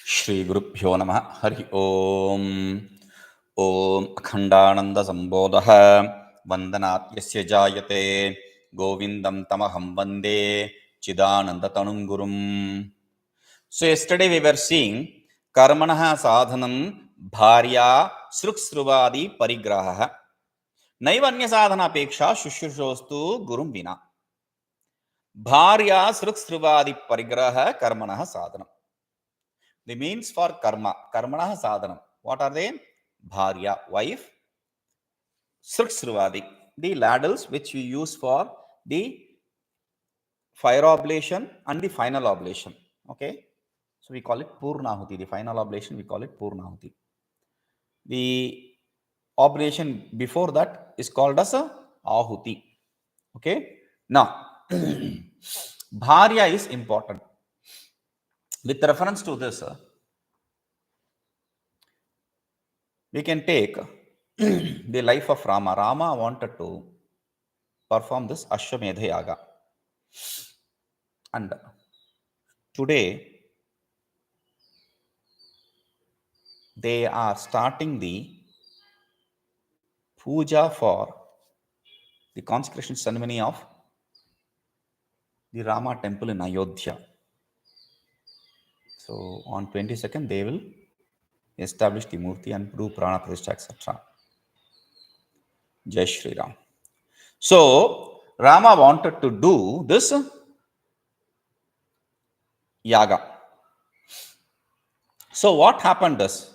Shri Gurubhyo Namaha Hari Om. Om Akhandananda Sambodha Vandanat Yasya Jayate Govindam Tamaham Vande Chidananda Tanum Gurum. So yesterday we were seeing karmaṇaḥ sādhanaṃ bhāryāsruksruvādiparigrahaḥ naivānyasādhanāpekṣā śuśrūṣostu guruṃ vinā. bhāryāsruksruvādiparigrahaḥ karmaṇaḥ sādhanaṃ. The means for karma, karmaṇaḥ sādhanaṃ. What are they? Bhārya, wife. Sruksruvādi, the ladles which we use for the fire oblation and the final oblation. Okay. So we call it purnahuti. The final oblation, we call it purnahuti. The oblation before that is called as a ahuti. Okay. Now, bhārya is important. With reference to this, we can take the life of Rama. Rama wanted to perform this Ashwamedha Yaga. And today, they are starting the puja for the consecration ceremony of the Rama temple in Ayodhya. So on 22nd, they will establish the murti and do prana pratishtha, etc. Jai Shri Ram. So Rama wanted to do this yaga. So what happened is,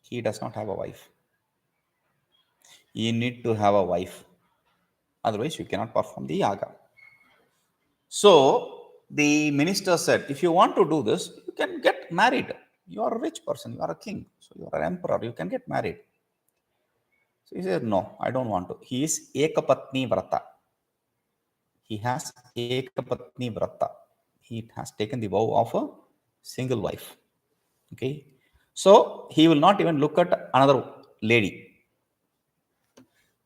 he does not have a wife. You need to have a wife. Otherwise, you cannot perform the yaga. So the minister said, if you want to do this, you can get married. You are a rich person. You are a king. So you are an emperor. You can get married. So he said, no, I don't want to. He is ekapatni vrata. He has ekapatni vrata. He has taken the vow of a single wife. Okay. So he will not even look at another lady.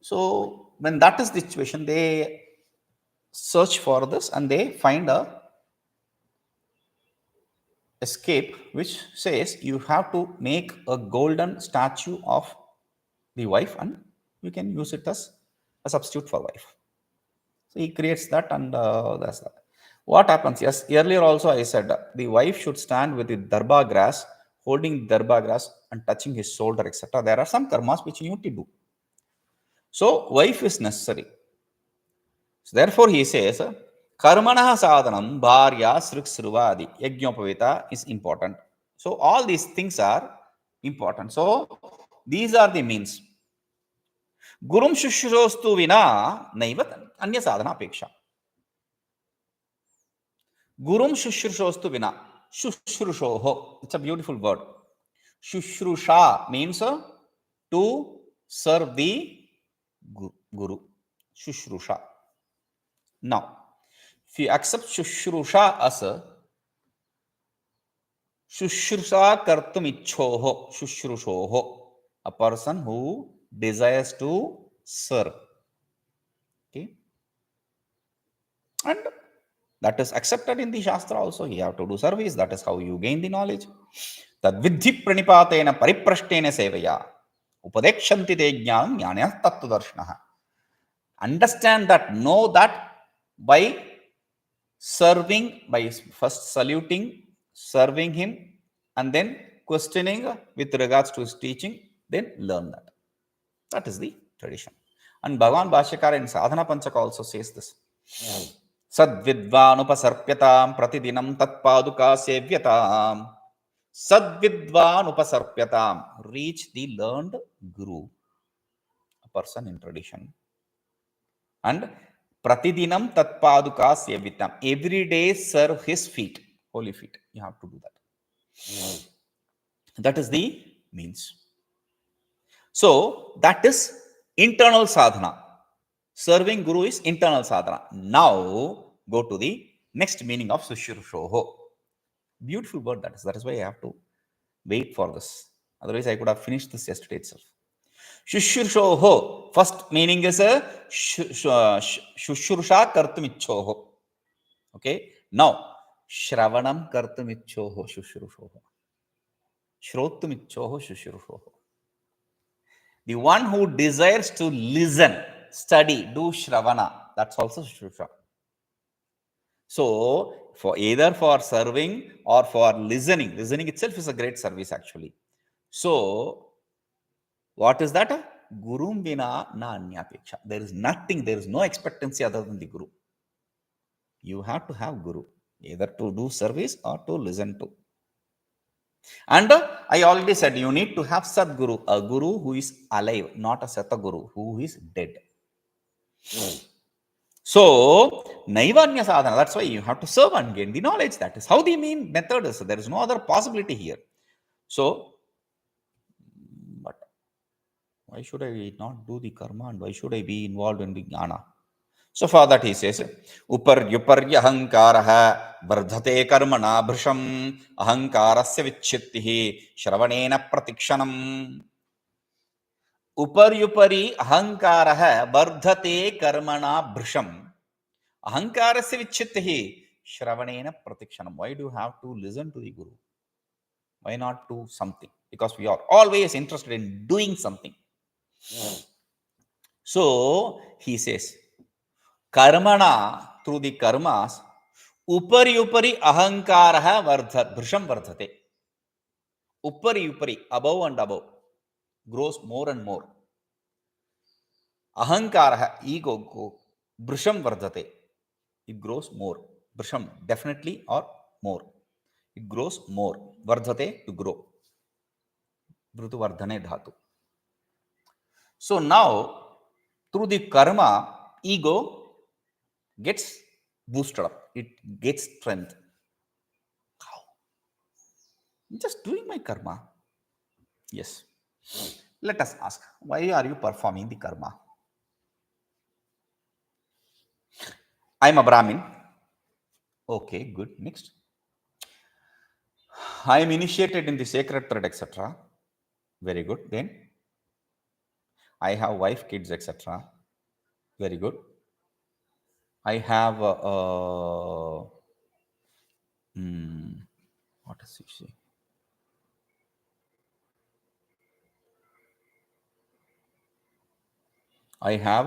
So when that is the situation, they search for this and they find a escape which says you have to make a golden statue of the wife and you can use it as a substitute for wife. So he creates that and that's that. What happens? Yes, earlier also I said the wife should stand with the darba grass, holding the darba grass and touching his shoulder, etc. There are some karmas which you need to do. So wife is necessary. So therefore he says, karmaṇaḥ sādhanaṃ bhāryāsruksruvādiparigrahaḥ yajñopavita is important. So all these things are important. So these are the means. Guruṃ śuśrūṣostu vinā naivānyasādhanāpekṣā. Guruṃ śuśrūṣostu vinā. Śuśrūṣoho. It's a beautiful word. Śuśrūṣā means to serve the Guru. Śuśrūṣā. Now, if you accept śuśrūṣā as a śuśrūṣā kartum ichchoho, śuśrūṣoho, a person who desires to serve. Okay. And that is accepted in the Shastra also. You have to do service. That is how you gain the knowledge. Tad vidhi pranipatena pariprashtena sevaya upadekshanti te jñānaṃ jñānaśāstraṃ tattvadarshanaḥ. Understand that, know that by serving, by first saluting, serving him, and then questioning with regards to his teaching, then learn that. That is the tradition. And Bhagavan Bhāshyakara in Sadhana Panchaka also says this. Sadvidvānupasarpyatāṃ pratidinam tatpāduká sevyatāṃ. Sadvidvānupasarpyatāṃ. Reach the learned guru, a person in tradition. And pratidinam tatpāduká sevyatāṃ. Every day serve his feet, holy feet. You have to do that. That is the means. So that is internal sadhana. Serving Guru is internal sadhana. Now go to the next meaning of śuśrūṣoho. Beautiful word that is. That is why I have to wait for this. Otherwise I could have finished this yesterday itself. śuśrūṣoho. First meaning is a śuśrūṣā kartum ichchoho. Okay. Now Śravaṇam kartumiccyoho śuśrūṣoho. Śrotumiccyoho śuśrūṣoho. The one who desires to listen, study, do śravana, that's also śruṣa. So, either for serving or for listening. Listening itself is a great service actually. So, what is that? Guruṃ vinā naivānyasādhanāpekṣā. There is nothing, there is no expectancy other than the Guru. You have to have Guru, either to do service or to listen to. And I already said you need to have Sadguru, a Guru who is alive, not a Sataguru who is dead. So, naivānyasādhanā, that's why you have to serve and gain the knowledge. That is how the main method is. There is no other possibility here. So, but why should I not do the karma and why should I be involved in the jnana? So, for that he says, uparyuparyahaṅkāro vardhate karmaṇā bhṛśam ahaṅkārasya vicchittiḥ śravaṇena pratikṣaṇam. uparyuparyahaṅkāro vardhate karmaṇā bhṛśam ahaṅkārasya vicchittiḥ śravaṇena pratikṣaṇam. Why do you have to listen to the Guru? Why not do something? Because we are always interested in doing something. So, he says, karmaṇā, through the karmas, uparyupari ahaṅkāro bhṛśam vardhate. Uparyupari, above and above, grows more and more. Ahaṅkāro, ego, bhṛśam vardhate. It grows more. Bhṛśam, definitely or more. It grows more. Vardhate, to grow. Bhrutu vardhane dhatu. So now, through the karma, ego gets boosted up. It gets strength. How? Just doing my karma. Yes. Let us ask, why are you performing the karma? I am a Brahmin. Okay, good. Next. I am initiated in the sacred thread, etc. Very good. Then I have wife, kids, etc. Very good. I have what does it say? I have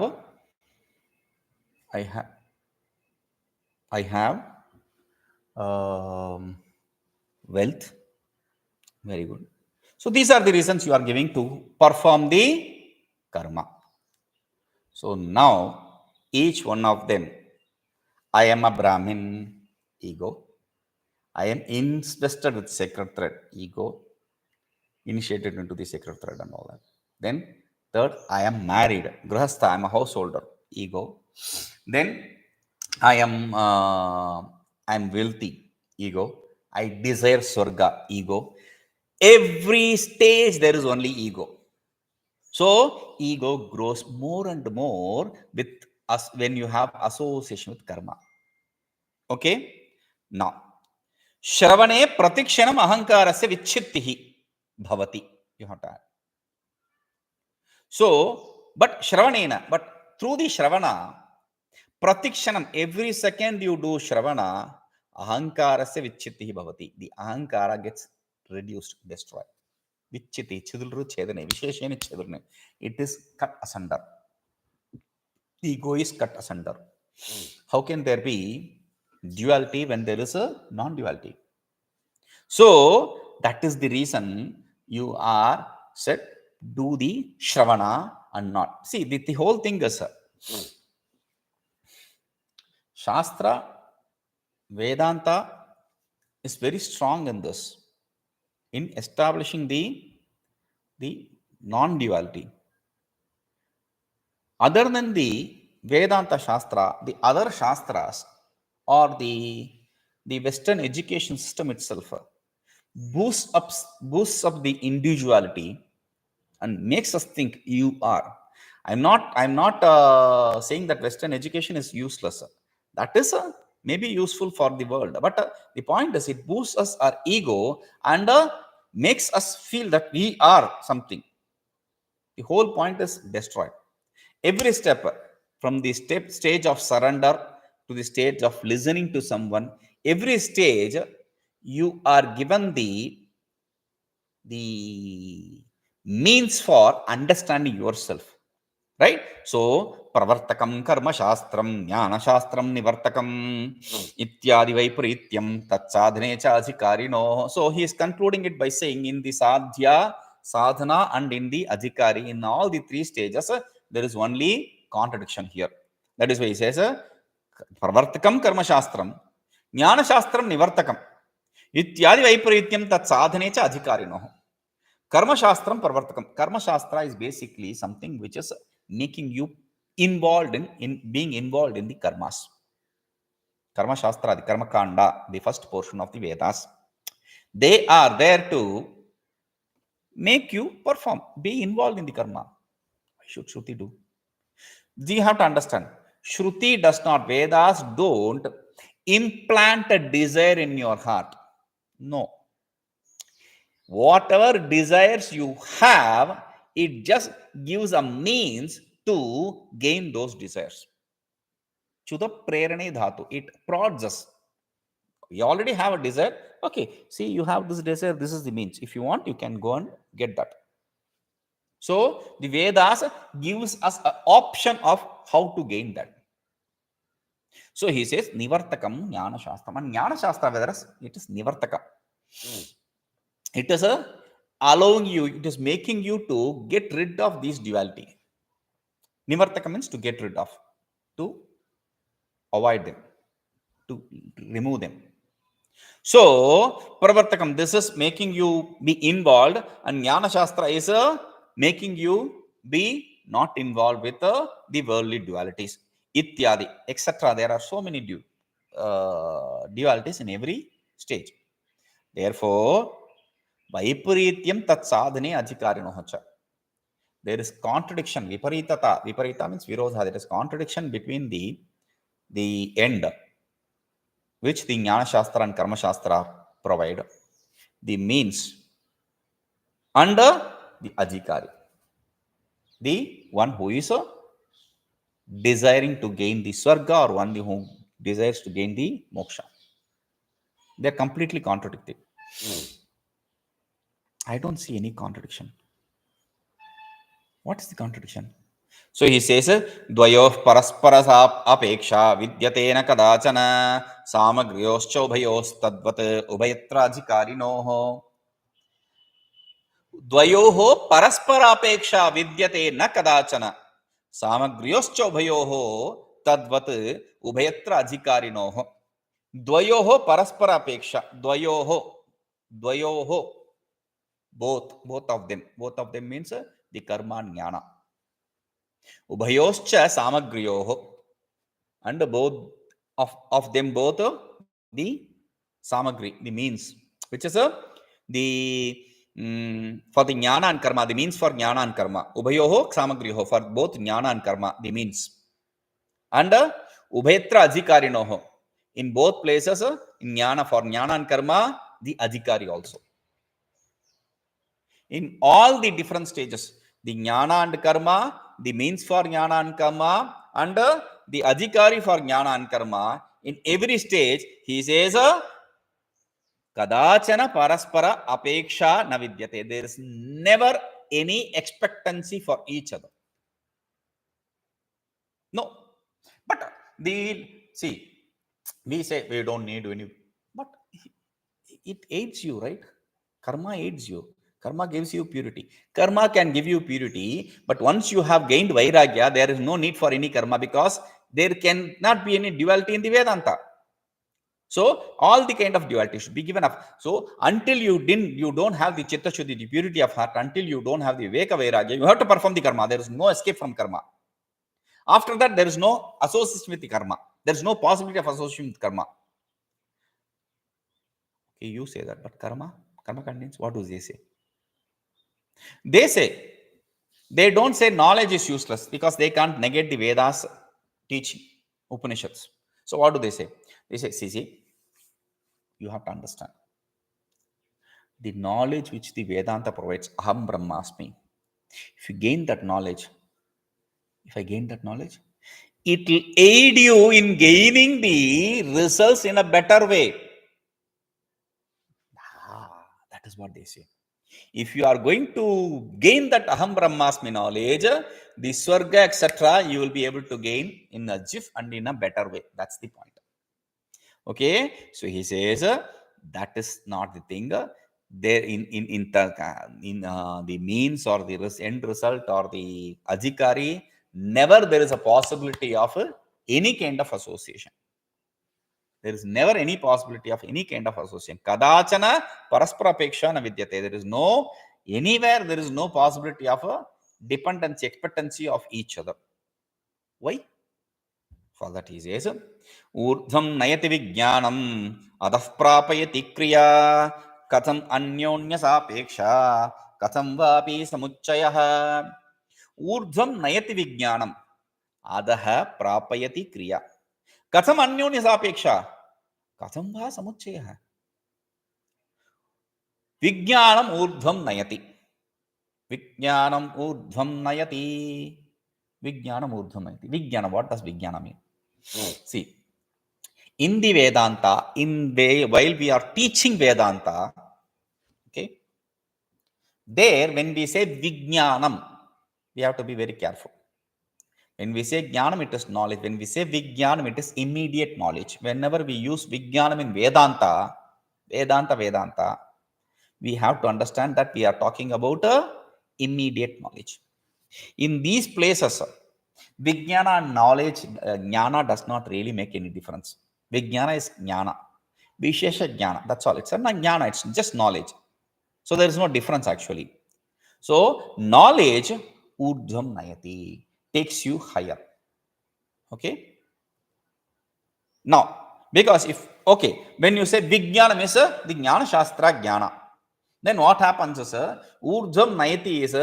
wealth. Very good. So these are the reasons you are giving to perform the karma. So now each one of them, I am a Brahmin, ego. I am invested with sacred thread, ego. Initiated into the sacred thread and all that. Then third, I am married, grahastha, I am a householder, ego. Then I am wealthy, ego. I desire swarga, ego. Every stage there is only ego. So ego grows more and more with us when you have association with karma. Okay? Now, śravane pratikṣaṇam ahaṅkārasya vicchittiḥ bhavati. You have to add. So, but through the śravana, pratikṣaṇam, every second you do śravana, ahaṅkārasya vicchittiḥ bhavati. The ahaṅkāra gets reduced, destroyed. Vicchittiḥ, chidulru chedane, visheshena chedurne. It is cut asunder. The ego is cut asunder. How can there be duality when there is a non-duality? So, that is the reason you are said, do the śravana and not. See, the whole thing is Shastra, Vedanta is very strong in this, in establishing the non-duality. Other than the Vedanta Shastra, the other Shastras or the Western education system itself boosts up the individuality and makes us think you are. I'm not saying that Western education is useless. That is maybe useful for the world, but the point is it boosts us our ego and makes us feel that we are something. The whole point is destroyed. Every step from the stage of surrender to the stage of listening to someone, every stage you are given the means for understanding yourself. Right? So, pravartakaṃ karmaśāstraṃ, jñānaśāstraṃ nivartakam, ityādivaiparītyaṃ, tatsādhane cādhikāriṇoḥ. So, he is concluding it by saying in the sadhya, sadhana and in the adhikari, in all the three stages, there is only contradiction here. That is why he says, pravartakaṃ karmaśāstraṃ, jñānaśāstraṃ nivartakam, ityādivaiparītyaṃ, tatsādhane cādhikāriṇoḥ. Karmaśāstraṃ pravartakam. Karmaśāstra is basically something which is making you involved in being involved in the karmas. Karmaśāstra, the karmaṇaḥ, the first portion of the Vedas, they are there to make you perform, be involved in the karma. Why should Shruti do? You have to understand, Shruti does not, Vedas don't implant a desire in your heart. No. Whatever desires you have, it just gives a means to gain those desires. Chuda prerane dhatu, it prods us. We already have a desire. Okay, see, you have this desire, this is the means. If you want, you can go and get that. So, the Vedas gives us an option of how to gain that. So, he says, nivartakam jñānaśāstraṃ. And jñānaśāstra, whether it is nivartaka. It is allowing you, it is making you to get rid of these duality. Nivartakam means to get rid of, to avoid them, to remove them. So, pravartakam, this is making you be involved, and jñānaśāstra is making you be not involved with the worldly dualities. Ityādi, etc. There are so many dualities in every stage. Therefore, vaiparītyaṃ tatsādhane adhikāriṇoḥ. There is contradiction. Viparitata. Viparita means virodha. There is contradiction between the end, which the jñānaśāstra and karmaśāstra provide, the means, and the adhikari, the one who is desiring to gain the swarga, or one who desires to gain the moksha. They are completely contradicted. I don't see any contradiction. What is the contradiction? So he says, dvayoḥ parasparāpekṣā vidyate kadācana sāmagriyoscha ubhayos tadvat ubhayatra adhikāriṇoḥ. dvayoḥ parasparāpekṣā vidyate kadācana sāmagriyoscha ubhayoḥ tadvat ubhayatra adhikāriṇoḥ. dvayoḥ parasparāpekṣā. Dvayoḥ, both of them. Both of them means the karma and jnana. Ubhayoscha samagriyoh, and both of them, both the samagri, the means, which is for the jnana and karma, the means for jnana and karma. Ubhayoh samagriyoh, for both jnana and karma, the means. And ubhayatra adhikāriṇoḥ, in both places, in jnana, for jnana and karma, the adhikari also. In all the different stages, the jnana and karma, the means for jnana and karma, and the adhikari for jnana and karma, in every stage, he says, kadācana parasparāpekṣā na vidyate. There is never any expectancy for each other. No. But we say we don't need any, but it aids you, right? Karma aids you. Karma gives you purity. Karma can give you purity, but once you have gained vairagya, there is no need for any karma, because there cannot be any duality in the Vedanta. So all the kind of duality should be given up. So until you don't have the chitta shuddhi, the purity of heart, until you don't have the viveka vairagya, you have to perform the karma. There is no escape from karma. After that, there is no association with the karma. There is no possibility of association with karma. Okay, you say that, but karma contains, what do they say? They don't say knowledge is useless, because they can't negate the Vedas teaching, Upanishads. So what do they say? They say, see, you have to understand. The knowledge which the Vedanta provides, aham brahmasmi. If I gain that knowledge, it will aid you in gaining the results in a better way. That is what they say. If you are going to gain that aham brahmasmi knowledge, the swarga, etc., you will be able to gain in a jiff and in a better way. That's the point. Okay, so he says that is not the thing. There in the means or the end result or the adhikari, never there is a possibility of any kind of association. There is never any possibility of any kind of association. Kadācana parasparāpekṣā na vidyate. There is no anywhere. There is no possibility of a dependency, expectancy of each other. Why? For that he says, ūrdhvaṃ nayati vijñānam adhaḥ prāpayati kriyā kathamanyonyasāpekṣā katham vāpi samuccayah. ūrdhvaṃ nayati vijñānam adhaḥ prāpayati kriyā kathamanyonyasāpekṣā katham vā samuccayah. Vijñānam ūrdhvaṃ nayati. Vijñānam ūrdhvaṃ nayati. Vijñānam ūrdhvaṃ nayati. Vijñānam, what does vijñāna mean? See, in the Vedanta, while we are teaching Vedanta, okay, there when we say vijñānam, we have to be very careful. When we say jnanam, it is knowledge. When we say vijñānam, it is immediate knowledge. Whenever we use vijñānam in Vedanta, we have to understand that we are talking about immediate knowledge. In these places, vijñāna and knowledge, jnana does not really make any difference. Vijñāna is jnana. Vishesha jnana. That's all. It's not jnana. It's just knowledge. So there is no difference actually. So knowledge, ūrdhvaṃ nayati, takes you higher. Okay. Now, because when you say vijñānam is the jñānaśāstra jnana, then what happens is ūrdhvaṃ nayati is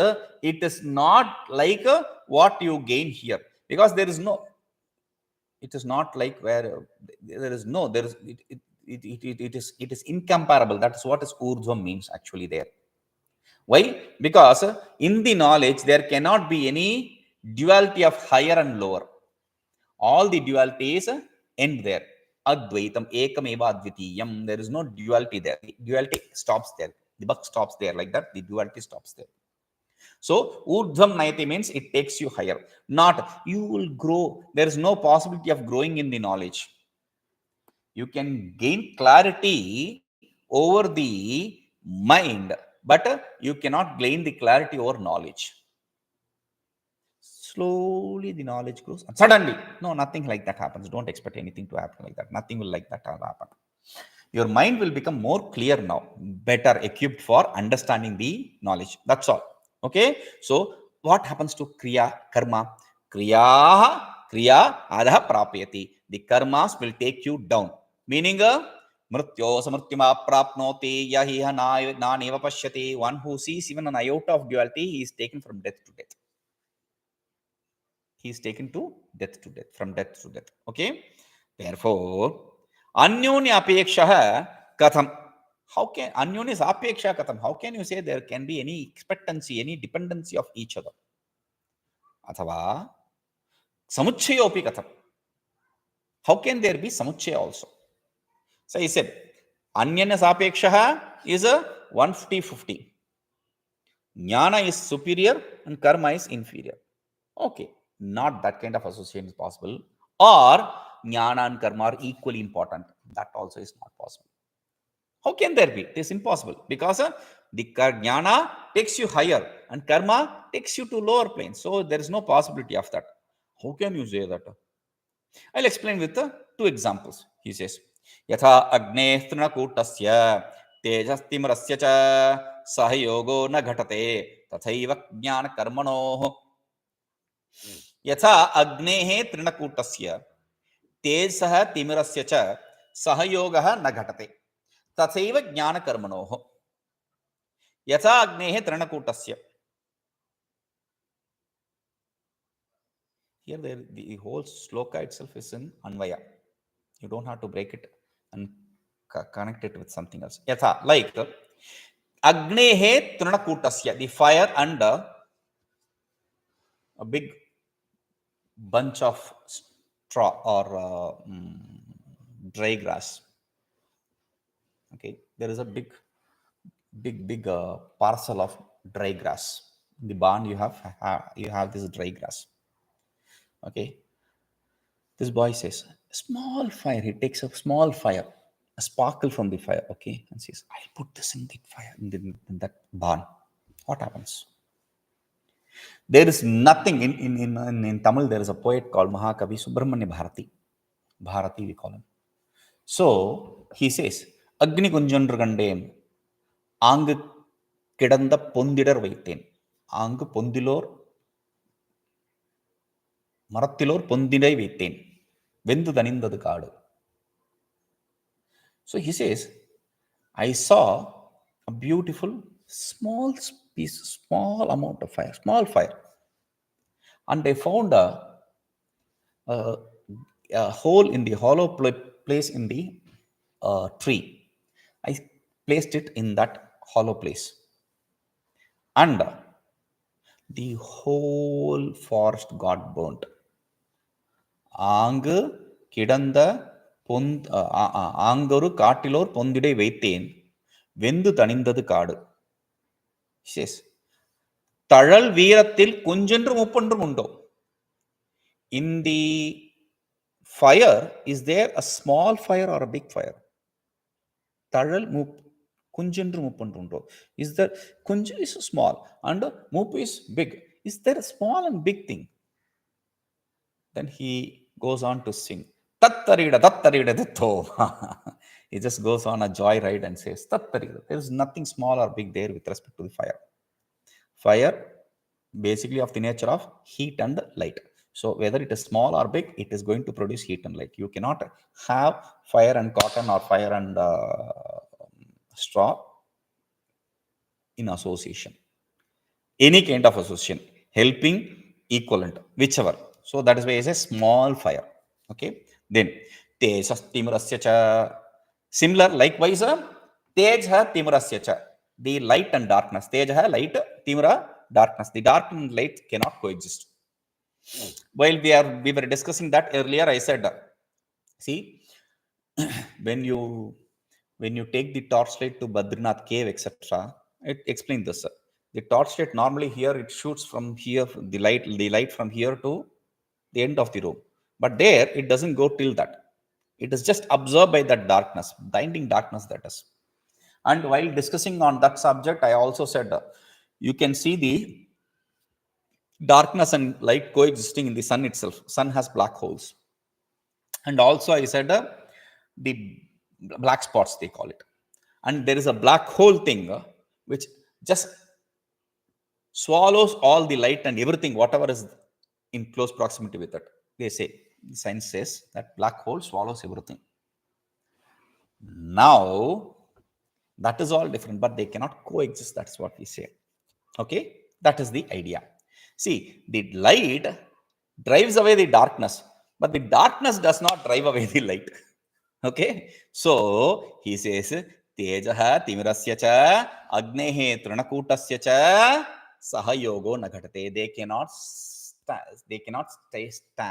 it is not like what you gain here, because there is no, it is not like where there is no, there is it is incomparable. That is what is ūrdhvaṃ means actually there. Why? Because in the knowledge there cannot be any duality of higher and lower. All the dualities end there. Advaitam ekam eva advitiyam. There is no duality there. The duality stops there. The buck stops there, like that. The duality stops there. So ūrdhvaṃ nayati means it takes you higher. Not you will grow. There is no possibility of growing in the knowledge. You can gain clarity over the mind, but you cannot gain the clarity over knowledge. Slowly the knowledge grows and suddenly, no, nothing like that happens. Don't expect anything to happen like that. Nothing will like that happen. Your mind will become more clear now, better equipped for understanding the knowledge. That's all. Okay. So what happens to kriya, karma? Kriyā adaḥ prāpayati. The karmas will take you down. Meaning, mrityo samrityama prapnoti yahiha na neva pashyati. One who sees even an iota of duality, he is taken from death to death. He is taken to death, from death to death. Okay. Therefore, anyonyapekṣā katham. How can anyonyasāpekṣā katham? How can you say there can be any expectancy, any dependency of each other? Athava samucchayopi katham. How can there be samuccaya also? So he said, anyonyasāpekṣā is a 150-50. Jnana is superior and karma is inferior. Okay, not that kind of association is possible. Or jnana and karma are equally important. That also is not possible. How can there be? It is impossible, because the jnana takes you higher and karma takes you to lower planes. So there is no possibility of that. How can you say that? I'll explain with two examples. He says, yatha agne trinakutasya tejastimrasya cha sahayogo na ghatate tathaiva jnana karmanoh. Yatha agnehe trinakutasya tejasah timirasya cha sahayogah na ghatate tathaiva jnana karmanoh. Yatha agnehe trinakutasya. Here the whole sloka itself is in anvaya. You don't have to break it and connect it with something else. Yatha, like agnehe trinakutasya, the fire and a big bunch of dry grass. Okay, there is a big parcel of dry grass. In the barn, you have this dry grass. Okay, this boy says, small fire. He takes a small fire, a sparkle from the fire. Okay, and says, I'll put this in the fire in that barn. What happens? There is nothing in Tamil. There is a poet called Mahakavi Subramanya Bharati. Bharati we call him. So he says, Agni Kunjandru Kandem, Ang Kidanda Pondidar Vaitin, Ang Pondilor Maratilor Pondidai Vaitin, Vendu Danindadu Kaadu. So he says, I saw a beautiful small amount of fire, small fire. And I found a hole in the hollow place in the tree. I placed it in that hollow place. And the whole forest got burnt. Ang kidanda Angoru Katilor Pondide Vaitin, Vendu Tanindadu Kaadu. He says, Tadal Veerathil Kunjendru Muppandrum Undo. In the fire, is there a small fire or a big fire? Tadal Kunjendru Muppandrum. Is there Kunja is small and Mupu is big? Is there a small and big thing? Then he goes on to sing. Tattarida, tattarida, ditto. He just goes on a joy ride and says, Tattarida. There is nothing small or big there with respect to the fire. Fire, basically of the nature of heat and light. So whether it is small or big, it is going to produce heat and light. You cannot have fire and cotton or fire and straw in association. Any kind of association, helping, equivalent, whichever. So that is why it's a small fire. Okay. Then Tejah Timurasya cha. Similar, likewise, Tejah Timurasya cha. The light and darkness. Tejah light, Timura darkness. The dark and light cannot coexist. While we were discussing that earlier, I said, see, when you take the torchlight to Badrinath cave, etc., it explains this. The torchlight normally here it shoots from here, the light from here to the end of the room. But there it doesn't go till that. It is just absorbed by that darkness, blinding darkness that is. And while discussing on that subject, I also said you can see the darkness and light coexisting in the sun itself. Sun has black holes. And also I said the black spots, they call it. And there is a black hole thing which just swallows all the light and everything, whatever is in close proximity with it. They say, the science says that black hole swallows everything. Now, that is all different, but they cannot coexist. That's what we say. Okay, that is the idea. See, the light drives away the darkness, but the darkness does not drive away the light. Okay, so he says, Tejaha Timirasya cha Agnehe Trinakutasya cha Sahayogo Naghate. They cannot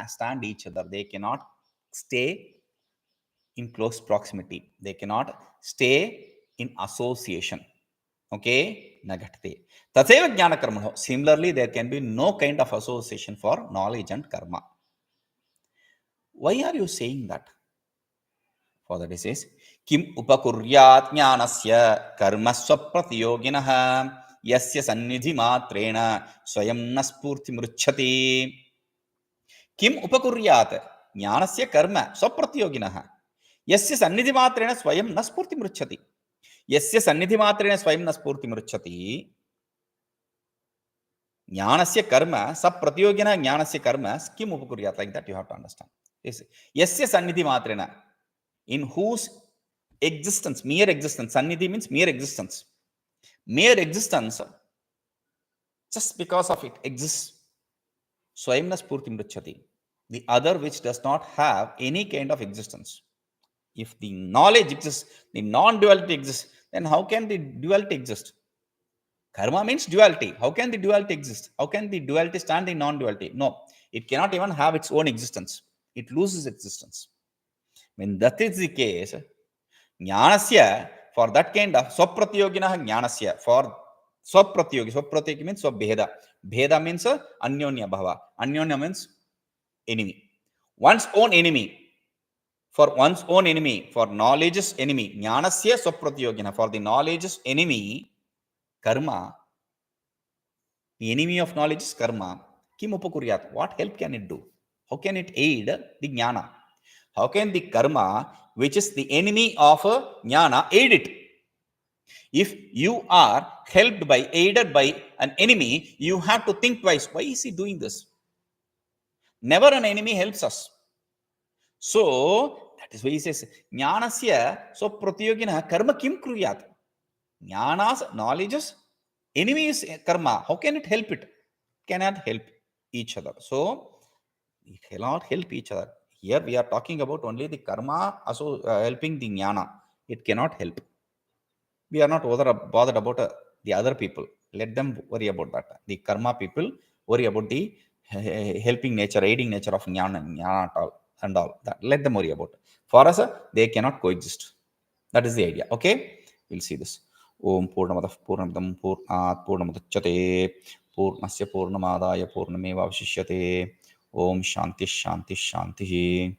stand each other. They cannot stay in close proximity. They cannot stay in association. Okay, Naghate. Tatseva jnana karmaṇaḥ. Similarly, there can be no kind of association for knowledge and karma. Why are you saying that? For that he says, Kim upakuryat jñānaśya karmasva pratiyoginaḥ yasya sannidhi matrena swayam naspurti mrucchati. Kim upakuryat jñānaśya karma swapratiyoginaḥ yasya sannidhi matrena swayam naspurti mrucchati. Yasya sannidhi matrena swayam naspurti mrucchati. Jnānasya karma sapratiyogina jnānasya karma kim upakuryat. Like that you have to understand. Yasya sannidhi matrena. In whose existence, mere existence, sannidhi means mere existence. Mere existence, just because of it exists. Swayam naspurti mrucchati. The other which does not have any kind of existence. If the knowledge exists, the non-duality exists, then how can the duality exist? Karma means duality. How can the duality exist? How can the duality stand in non-duality? No, it cannot even have its own existence. it loses existence. When that is the case, jnanasya, for that kind of swapratyoginah jnanasya, for swapratyogi means swabheda. Bheda means anyonya bhava. Anyonya means enemy. One's own enemy. For one's own enemy, for knowledge's enemy, jnanasya swapratyogina, for the knowledge's enemy, karma, the enemy of knowledge is karma. Kim upakuryat? What help can it do? How can it aid the jnana? How can the karma, which is the enemy of jnana, aid it? If you are helped by, aided by an enemy, you have to think twice. Why is he doing this? Never an enemy helps us. So, that is why he says, jnanasya swapratyogina karma kim kriyāt? Jnana's knowledge's enemy is karma. How can it help it? Cannot help each other. So, it cannot help each other. Here we are talking about only the karma also helping the jnana. It cannot help. We are not bothered about the other people. Let them worry about that. The karma people worry about the helping nature, aiding nature of jnana and all that. Let them worry about it. For us, they cannot coexist. That is the idea. Okay? We'll see this. Om Purnamadaḥ Purnamidam Purnāt Purnamudachyate Purnasya Purnamadaya Purnameva Vashishyate. Om Shanti Shanti Shanti.